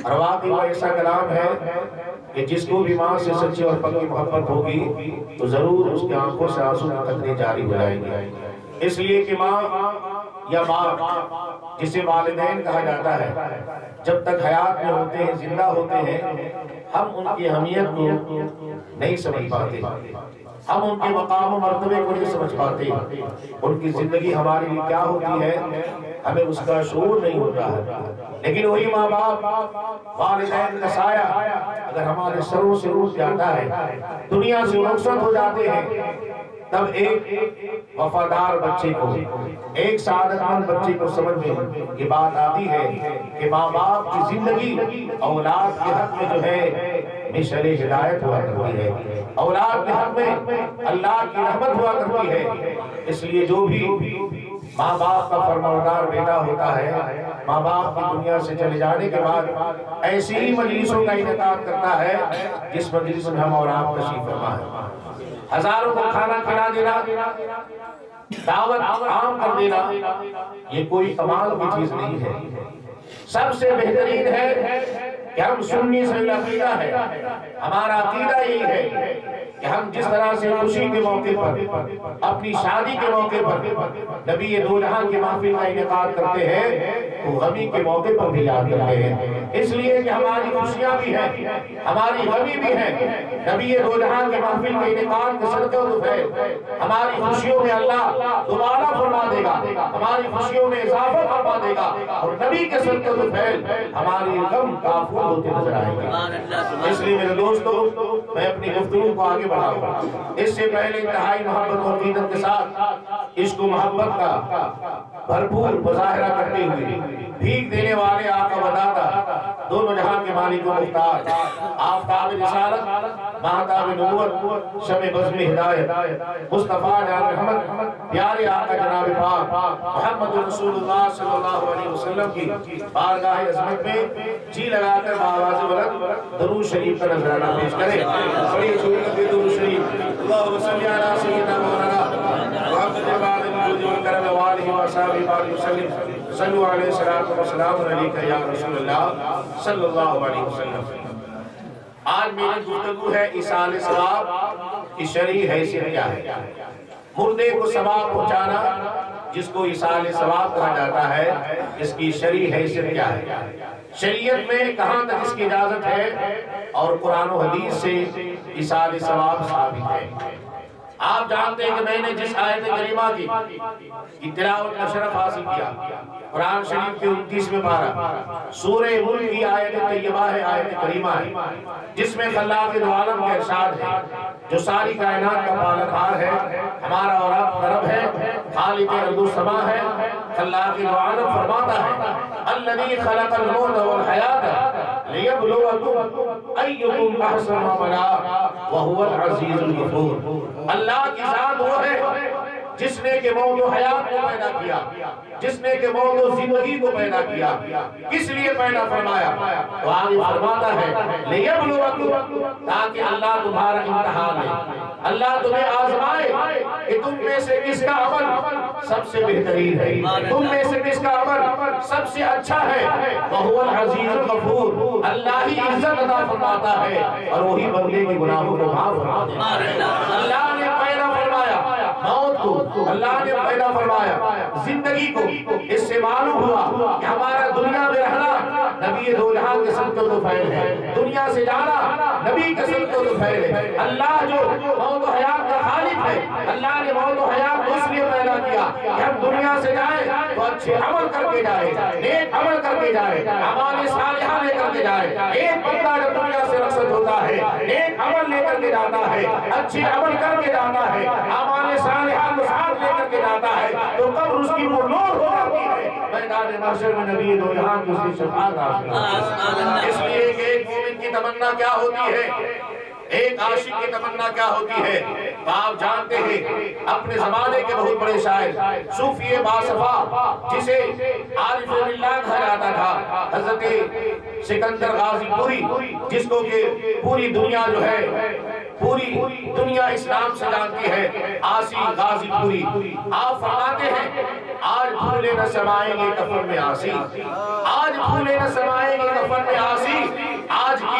اور واقعی وہ ایسا کلام ہے کہ جس کو بھی ماں سے سچی اور پکی محبت ہوگی تو ضرور اس کی آنکھوں سے آنسو کی قطریں جاری ہو جائیں گی۔ اس لیے کہ ماں یا باپ جسے والدین کہا جاتا ہے، جب تک حیات میں ہوتے ہیں، زندہ ہوتے ہیں، ہم ان کی اہمیت کو نہیں سمجھ پاتے، ہم ان کے مقام و مرتبے کو نہیں سمجھ پاتے، ان کی زندگی ہمارے لیے کیا ہوتی ہے ہمیں اس کا شعور نہیں ہوتا ہے۔ لیکن وہی ماں باپ، والدین کا سایہ اگر ہمارے سروں سے اٹھ جاتا ہے، دنیا سے رخصت ہو جاتے ہیں، تب ایک وفادار بچے کو، ایک سعادت مند بچے کو سمجھ میں یہ بات آتی ہے کہ ماں باپ کی زندگی اولاد کے حق میں جو ہے مشعل ہدایت ہوا کرتی ہے، اولاد کے حق میں اللہ کی رحمت ہوا کرتی ہے۔ اس لیے جو بھی ماں باپ کا فرمانبردار بیٹا ہوتا ہے، ماں باپ کی دنیا سے چلے جانے کے بعد ایسی ہی مجلسوں کا انعقاد کرتا ہے جس مجلس میں ہم اور آپ تشریف فرما ہے۔ ہزاروں کو کھانا کھلا دینا، دعوت عام کر دینا، یہ کوئی کمال کی چیز نہیں ہے۔ سب سے بہترین ہے کہ ہم سنی سے عقیدہ ہے، ہمارا عقیدہ یہی ہے کہ ہم جس طرح سے خوشی کے موقع پر، اپنی شادی کے موقع پر نبی دو جہاں کی محفل کا انعقاد کرتے ہیں، وہ غمی کے موقع پر بھی یاد کرتے ہیں، اس لیے کہ ہماری خوشیاں بھی ہیں، ہماری غمی بھی ہیں۔ نبی دو جہاں کی محفل کے انعقاد کے صدقے و فیض ہماری خوشیوں میں اللہ دوبارہ فرما دے گا، ہماری خوشیوں میں اضافہ فرما دے گا، اور نبی کے صدقے و فیض ہماری غم کافور ہوتے نظر آئیں گے۔ اس لیے میرے دوستو، میں اپنی گفتگو کو آگے بڑھاؤں، اس سے پہلے انتہائی محبت اور عقیدت کے ساتھ عشق و محبت کا بھرپور مظاہرہ کرتے ہوئے بھیک دینے والے آقا و داتا، دونوں جہاں کے مالک و مختار، آفتاب رسالت، مہتاب نبوت، شمع بزم ہدایت، مصطفیٰ جان رحمت، پیارے آقا جناب پاک محمد رسول اللہ صلی اللہ علیہ وسلم کی بارگاہ عظمت میں جی لگا کر بآواز بلند درود شریف کا نذرانہ پیش کریں۔ بڑی چھوٹی درود شریف، اللہم صلی علی سیدنا مولانا محمد بعد الجود والکرم والہ وصحبہ بارک وسلم، صلو علیہ الصلوۃ والسلام علیک یا رسول اللہ صلی اللہ علیہ وسلم۔ آج میری گفتگو ہے ایصال ثواب کی شرعی حیثیت کیا ہے۔ مردے کو ثواب پہنچانا جس کو ایصال ثواب کہا جاتا ہے، اس کی شرعی حیثیت کیا ہے، شریعت میں کہاں تک اس کی اجازت ہے، اور قرآن و حدیث سے ایصال ثواب ثابت ہے۔ آپ جانتے ہیں کہ میں نے جس آیت کریمہ کی تلاوت کا شرف حاصل کیا، قرآن شریف کے 29ویں پارہ سورہ ملک کی آیت طیبہ ہے، آیت کریمہ ہے، جس میں خلاق دو عالم کا ارشاد ہے، جو ساری کائنات کا پالنہار ہے، ہمارا اور رب ہے، خالق ارض و سما ہے۔ خلاق دو عالم فرماتا ہے، الذی خلق الموت والحیات لیبلوکم ایکم احسن عملا وہو العزیز الغفور۔ اللہ کی ذات وہ ہے جس نے کہ موت و حیات کو پیدا کیا، جس نے کہ موت و زندگی کو پیدا کیا، کس لیے پیدا فرمایا؟ تو آگے فرماتا ہے لیبلوکم، تاکہ اللہ تمہارا امتحان لے، اللہ تمہیں آزمائے کہ تم میں سے کس کا عمل سب سے بہترین ہے، تم میں سے کس کا عمل سب سے اچھا ہے۔ وَهُوَ الْعَزِيزُ الْغَفُورُ، اللہ ہی عزت عطا فرماتا ہے اور وہی بندے کے گناہوں کو معاف فرماتا ہے۔ اللہ نے پیدا فرمایا موت کو، اللہ نے پیدا فرمایا زندگی کو، اس سے معلوم ہوا کہ ہمارا دنیا میں رہنا نبی دو جہاں کے صدقے و فیض ہے، دنیا سے جانا نبی کے صدقے و فیض ہے۔ اللہ جو موت و حیات کا خالق ہے، اللہ نے موت و حیات کو اس لیے پیدا کیا کہ ہم دنیا سے جائیں تو اچھے عمل کر کے جائیں، نیک عمل کر کے جائیں، اعمال صالحہ لے کر کے جائیں۔ ایک بندہ جب دنیا سے رخصت ہوتا ہے، نیک عمل لے کر کے جاتا ہے، اچھے عمل کر کے جاتا ہے، اعمال صالحہ کو ساتھ لے کر کے جاتا ہے، تو قبر اس کی وہ نور ہو جاتی ہے، میدان محشر میں نبی دو جہاں کی اس کی شفاعت حاصل ہوتی ہے۔ اس لیے کہ ایک مومن کی تمنا کیا ہوتی ہے، ایک عاشق کی تمنا کیا ہوتی ہے، آپ جانتے ہیں اپنے زمانے کے بہت بڑے شاعر صوفی باصفا جسے عارف باللہ کہا جاتا تھا، حضرت سکندر غازی پوری، جس کو کہ پوری دنیا جو ہے، پوری دنیا اسلام سے جانتی ہے، آسی غازی پوری، آپ فرماتے ہیں آج بھولے نہ سمائیں گے کفن میں آسی، آج بھولے نہ سمائیں گے کفن میں آسی،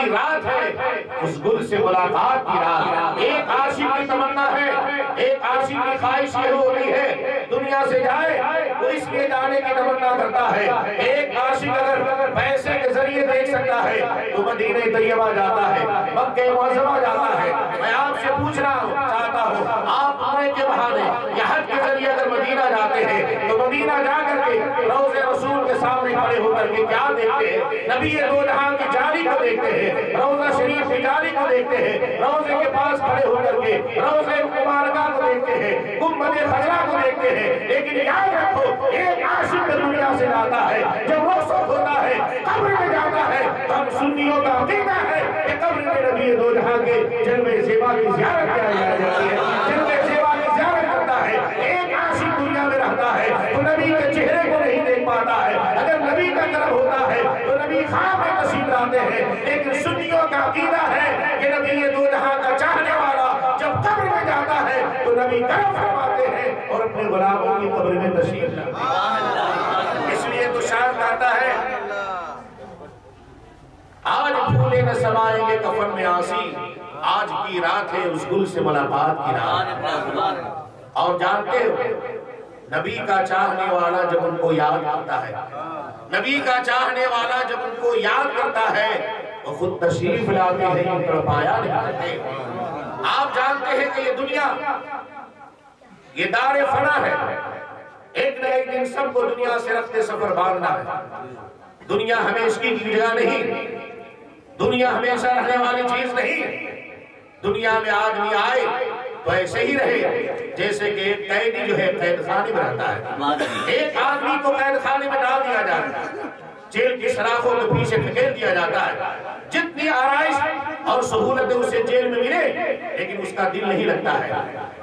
کی رات ہے اس گل سے ملاقات کی رات. ایک عاشق کی تمنا ہے, ایک عاشق کی خواہش یہ ہوتی ہے دنیا سے جائے وہ اس لیے جانے کی تمنا کرتا ہے. ایک عاشق اگر پیسے کے ذریعے دیکھ سکتا ہے تو مدینہ طیبہ جاتا ہے, مکہ معظمہ جاتا ہے. میں آپ سے پوچھنا چاہتا ہوں, آپ عمرے کے بہانے یا حج کے ذریعے اگر مدینہ جاتے ہیں تو مدینہ جا کر کے روضہ رسول کے سامنے کھڑے ہو کر کے کیا دیکھتے ہیں؟ نبی دو جہاں کی جاری کو دیکھتے ہیں, روضہ شریف کی جاری کو دیکھتے ہیں, روضے کے پاس کھڑے ہو کر کے روضہ مبارکہ کو دیکھتے ہیں, گنبد خضرا کو دیکھتے ہیں. لیکن یاد رکھو ایک عاشق دنیا سے جاتا ہے جب رخصت ہوتا ہے قبر میں جاتا ہے تو ہم سنیوں کا عقیدہ ہے کہ قبر میں نبی دو جہاں کے جلوے زیبا کی زیارت کرائی جاتی ہے, جلوے زیبا کی زیارت کرتا ہے. ایک عاشق دنیا میں رہتا ہے تو نبی کے چہرے کو نہیں دیکھ پاتا ہے. اگر نبی کا کرم ہوتا ہے تو نبی خواب میں تشریف لاتے ہیں. لیکن سنیوں کا عقیدہ ہے کہ نبی دو جہاں کا چاہنے والا جب قبر میں جاتا ہے تو نبی کرم فرماتے ہیں اور اپنے غلاموں کی قبر میں تشریف لاتے ہیں. اس لیے تو شاعر کہتا ہے آج پھولے نہ سمائیں گے کفن میں آسی, آج کی رات ہے اس گل سے ملاقات کی رات. اور جانتے ہو نبی کا چاہنے والا جب ان کو یاد کرتا ہے, نبی کا چاہنے والا جب ان کو یاد کرتا ہے وہ خود تشریف لاتے ہیں, ان پر پایا نہیں کرتے. آپ جانتے ہیں کہ یہ دنیا یہ دار فنا ہے, ایک نہ ایک دن سب کو دنیا سے رخت سفر باندھنا ہے. دنیا ہمیشہ کی جگہ نہیں, دنیا ہمیشہ رہنے والی چیز نہیں. دنیا میں آدمی آئے تو ایسے ہی رہے جیسے کہ ایک قیدی جو ہے قید خانے میں رہتا ہے. ایک آدمی کو قید خانے میں ڈال دیا جاتا ہے, جیل کی سلاخوں کے پیچھے پھکیل دیا جاتا ہے. جتنی آرائش اور سہولتیں اسے جیل میں ملے لیکن اس کا دل نہیں لگتا ہے,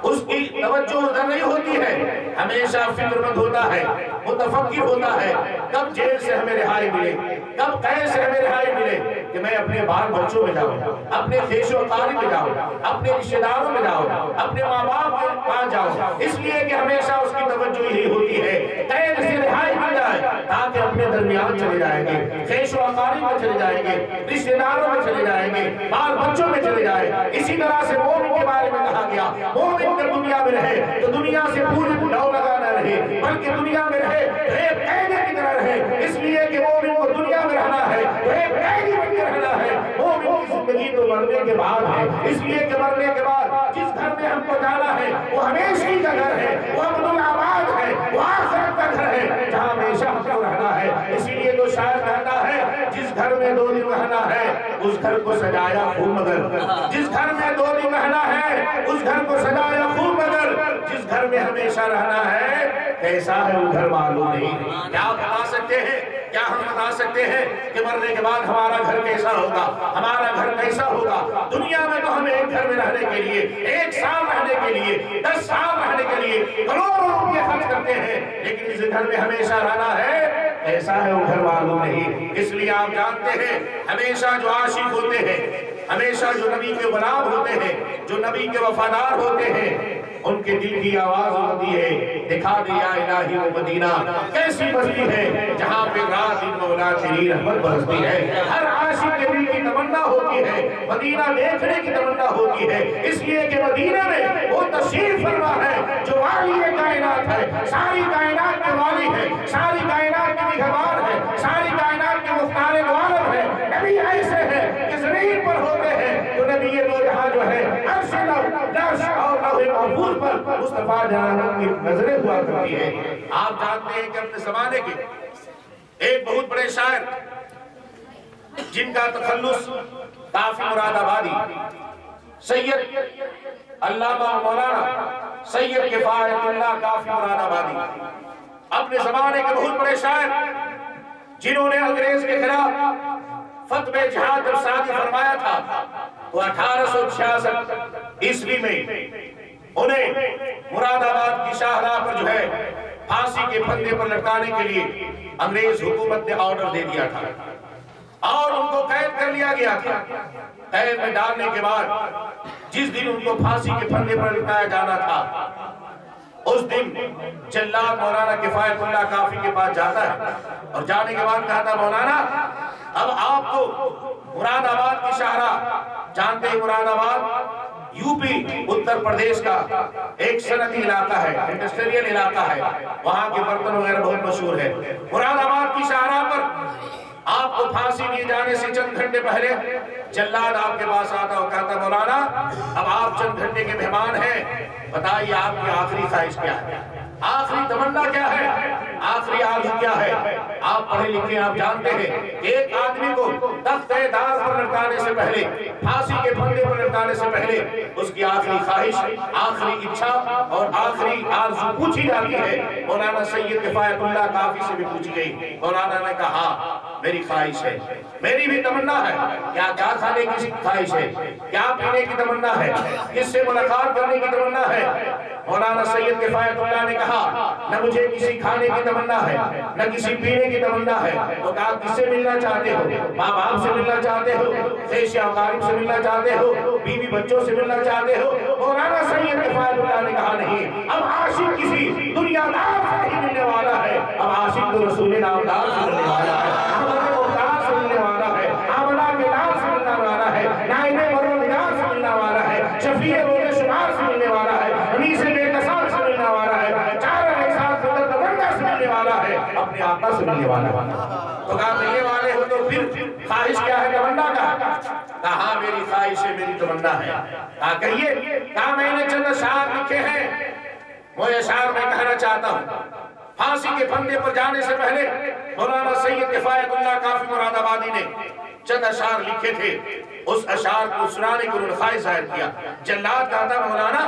اس کی توجہ ادھر نہیں ہوتی ہے. ہمیشہ فکر مند ہوتا ہے, متفکر ہوتا ہے کب جیل سے ہمیں رہائی ملے, کب قید سے ہمیں رہائی ملے کہ میں اپنے بال بچوں میں جاؤں, اپنے خیش و قاری میں جاؤں, اپنے رشتہ داروں میں جاؤں, اپنے ماں باپ کے پاس جاؤں. اس لیے کہ ہمیشہ اس کی توجہ یہی ہوتی ہے قید سے رہائی مل جائے تاکہ اپنے درمیان چلے جائیں گے, خیش و قاری میں چلے جائیں گے, رشتہ داروں میں چلے جائیں گے, بال بچوں میں چلے جائیں. اسی طرح سے مومن کے بارے میں کہا گیا مومن جب دنیا میں رہے تو دنیا سے پوری لو لگا نہ رہے بلکہ دنیا میں رہے تو ایک قیدی کی طرح رہے. اس لیے کہ مومن کو دنیا میں رہنا ہے تو ایک قیدی بن کے رہنا ہے. مومن کی زندگی تو مرنے کے بعد ہے, اس لیے کہ مرنے کے بعد جس گھر میں ہم کو جانا ہے وہ ہمیشہ کا گھر ہے, وہ عبدالآباد ہے, وہ آخرت کا گھر ہے جہاں ہمیشہ ہم کو رہنا ہے. اسی لیے تو شاعر کہتا ہے جس گھر میں 2 دن رہنا ہے اس گھر کو سجایا خوب مگر, جس گھر میں 2 دن رہنا ہے اس گھر کو سجایا خوب مگر, جس گھر میں ہمیشہ رہنا ہے کیسا ہے وہ گھر معلوم نہیں. کیا بتا سکتے ہیں, کیا ہم بتا سکتے ہیں کہ مرنے کے بعد ہمارا گھر کیسا ہوگا, ہمارا گھر کیسا ہوگا؟ دنیا میں تو ہمیں ایک گھر میں رہنے کے لیے 1 سال رہنے کے لیے 10 سال رہنے کے لیے کروڑوں روپے خرچ کرتے ہیں, لیکن اس گھر میں ہمیشہ رہنا ہے ایسا ہے وہ گھر معلوم نہیں. اس لیے آپ جانتے ہیں ہمیشہ جو عاشق ہوتے ہیں, ہمیشہ جو نبی کے غلام ہوتے ہیں, جو نبی کے وفادار ہوتے ہیں, ان کے دل کی آواز ہوتی ہے دکھا دیا الہی وہ مدینہ کیسی بستی ہے جہاں پہ رات دن مولا تیری رحمت برستی ہے. ہر عاشق کے دل کی تمنا ہوتی ہے مدینہ دیکھنے کی تمنا ہوتی ہے. اس لیے کہ مدینہ میں وہ تشریف فرما ہے جو والی کائنات ہے, ساری کائنات کے والی ہے, ساری کائنات کے نگہبان ہے, ساری کائنات کے مختار عالم ہے. نبی ایسے ہیں کہ زمین پر ہوتے ہیں تو نبی دو جہاں جو ہے عرش اور لوح محفوظ پر مصطفیٰ جانت کی نظریں ہوا کرتی ہے. آپ جانتے ہیں کہ اپنے زمانے کے ایک بہت بڑے شاعر جن کا تخلص کافی مراد آبادی سید علامہ مولانا سید کفایت اللہ کافی مراد آبادی, اپنے زمانے کے بہت بڑے شاعر جنہوں نے انگریز کے خلاف فتح جہاد جب صادر فرمایا تھا تو 1866 عیسوی میں انہیں مراد آباد کی شاہراہ پر جو ہے پھانسی کے پھندے پر لٹکانے کے لیے انگریز حکومت نے آرڈر دے دیا تھا اور ان کو قید کر لیا گیا تھا. قید میں ڈالنے کے بعد جس دن ان کو پھانسی کے پھندے پر لٹکایا جانا تھا اس دن جلاد مولانا کفایت اللہ کافی کے پاس جاتا ہے اور جانے کے بعد کہتا مولانا اب آپ کو مراد آباد کی شاہراہ جانتے ہیں، مراد آباد یوپی اتر پردیش کا ایک صنعتی علاقہ ہے، انڈسٹریل علاقہ ہے، وہاں کے برتن وغیرہ بہت مشہور ہے۔ مراد آباد کی شاہراہ پر آپ کو پھانسی دیے جانے سے چند گھنٹے پہلے جلاد آپ کے پاس آتا اور کہتا مولانا اب آپ چند گھنٹے کے مہمان ہیں، بتائیے آپ کی آخری خواہش کیا ہے، آخری تمنا کیا ہے، آخری آرزو کیا ہے؟ آپ پڑھے لکھے آپ جانتے ہیں ایک آدمی کو تختہ دار پر لٹکانے سے پہلے، پھانسی کے پھندے پر لٹکانے سے پہلے اس کی آخری خواہش، آخری اچھا اور آخری آرزو پوچھی جاتی ہے۔ مولانا سید کفایت اللہ کافی سے بھی پوچھی گئی، مولانا نے کہا میری خواہش ہے، میری بھی تمنا ہے، کیا کھانے کی خواہش ہے، کیا پینے کی تمنا ہے، کس سے ملاقات کرنے کی تمنا ہے؟ مولانا سید کفایت اللہ نے کہا نہ مجھے کسی کھانے کی تمنا ہے، نہ کسی پینے کی تمنا ہے۔ تو کہا کس سے ملنا چاہتے ہو؟ ماں باپ سے ملنا چاہتے ہو، خیش اقارب سے ملنا چاہتے ہو، بیوی بچوں سے ملنا چاہتے ہو؟ مولانا سید کفایت اللہ نے کہا نہیں، اب عاشق کسی دنیا دار سے نہیں ملنے والا ہے، اب عاشق تو رسول نامدار سے ملنے والا ہے، شفیع روز شمار سے ملنے والا ہے، انیس بے قصار سے ملنے والا ہے، چار احساس بدر دبندہ سے ملنے والا ہے، اپنے آقا سے ملنے والا ہے۔ تو کہا ملنے والے ہو تو پھر خواہش کیا ہے تمنا کا؟ کہا میری خواہش ہے، میری تمنا ہے۔ کہا کہیے؟ کہا میں نے چند اشعار لکھے ہیں، وہ اشعار میں کہنا چاہتا ہوں۔ پھانسی کے پھندے پر جانے سے پہلے مولانا سید کفایت اللہ کافی مراد آبادی نے چند اشعار لکھے تھے، اس اشعار کو سنانے کو انہوں نے خواہش ظاہر کیا۔ جلاد کہتا مولانا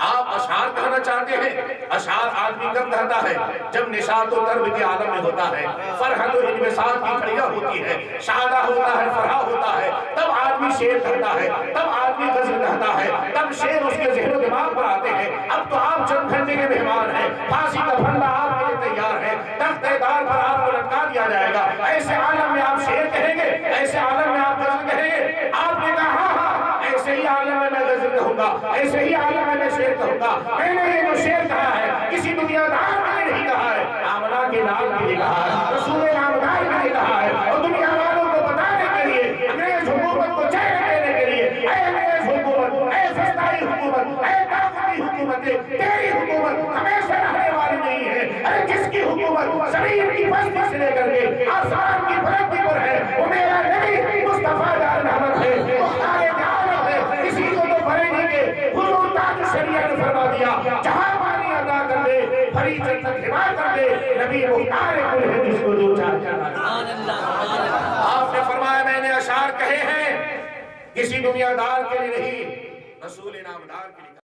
آپ اشعار کہنا چاہتے ہیں؟ اشعار آدمی کب کہتا ہے؟ جب نشاط و طرب کے عالم میں ہوتا ہے، فرحت و انبساط کی کھڑیاں ہوتی ہے، شادہ ہوتا ہے، فرحہ ہوتا ہے، تب آدمی شعر کہتا ہے، تب آدمی غزل کہتا ہے، تب شعر اس کے ذہن و دماغ پر آتے ہیں۔ اب تو آپ چند گھنٹے کے مہمان ہیں، پھانسی کا پھندا آپ کے لیے تیار ہے، تختہ دار پر آپ کو لٹکا دیا جائے گا۔ ایسے عالم میں آپ شعر کہیں گے، ایسے عالم میں آپ غزل کہیں گے؟ آپ نے کہا ہاں ایسے ہی عالم میں غزل کہوں گا، ایسے ہی عالم میں شعر کہوں گا۔ میں نے یہ جو شعر کہا ہے کسی دنیا دار کے لیے نہیں کہا ہے، آمنہ کے لال کے لیے کہا ہے، رسول نامدار کے لیے کہا ہے، اور دنیا والوں کو بتانے کے لیے، انگریز حکومت کو چین دینے کے لیے، اے انگریز حکومت، اے فسطائی حکومت، اے طاقتی حکومت، تیری حکومت ہمیشہ رہنے والی نہیں ہے۔ ارے جس کی حکومت زمین کی بستی سے لے کر کے آسمان کی بلندی پر ہے، وہ میرا نبی مصطفیٰ جان رحمت ہے، مختار عالم ہے۔ کسی کو تو بھرے نہیں کہ حضور تاج شریعت نے فرما دیا جہاں پانی عطا کر دے، بھری جنت ہبا کر دے، نبی مختار کل ہے جس کو جو چاہتا ہے۔ آپ نے فرمایا میں نے اشعار کہے ہیں کسی دنیا دار کے لیے نہیں، رسول نامدار کے لیے۔